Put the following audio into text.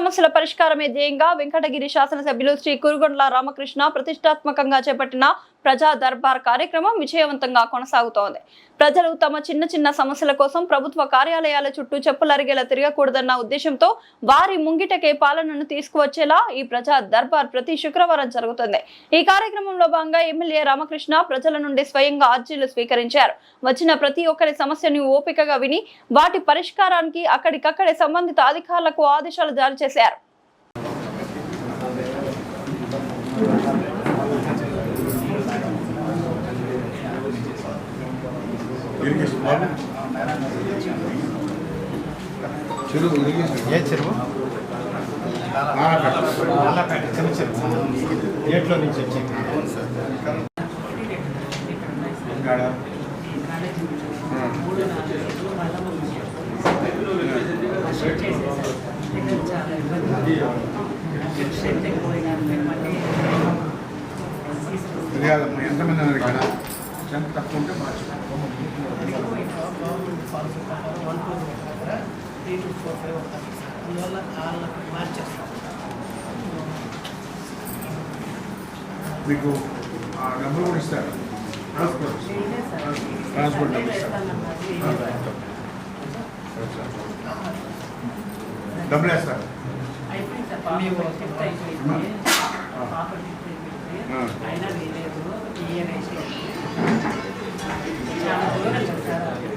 సమస్యల పరిష్కారమే ధ్యేయంగా వెంకటగిరి శాసనసభ్యులు శ్రీ కురుగొండ్ల రామకృష్ణ ప్రతిష్టాత్మకంగా చేపట్టిన ప్రజా దర్బార్ కార్యక్రమం విజయవంతంగా కొనసాగుతోంది. ప్రజలు తమ చిన్న సమస్యల కోసం ప్రభుత్వ కార్యాలయాల చుట్టూ చెప్పులరిగేలా తిరగకూడదన్న ఉద్దేశంతో వారి ముంగిటకే పాలనను తీసుకువచ్చేలా ఈ ప్రజా దర్బార్ ప్రతి శుక్రవారం జరుగుతుంది. ఈ కార్యక్రమంలో భాగంగా ఎమ్మెల్యే రామకృష్ణ ప్రజల నుండి స్వయంగా అర్జీలు స్వీకరించారు. వచ్చిన ప్రతి ఒక్కరి సమస్యను ఓపికగా విని వాటి పరిష్కారానికి అక్కడికక్కడే సంబంధిత అధికారులకు ఆదేశాలు జారీ చేశారు. చెరువు ఏ చెరువు చిన్న చెరువు ఏట్లో నుంచి వచ్చింది. ఎంతమంది అన్నారు ఇక్కడ ఎంత తక్కువ ఉంటే మీకు డబ్బులు కూడా ఇస్తారు. ట్రాన్స్పోర్ట్ డబ్బులు ఇస్తారు. డబ్బులు వేస్తారు. అయినా వేయలేదు. చాలా దూరం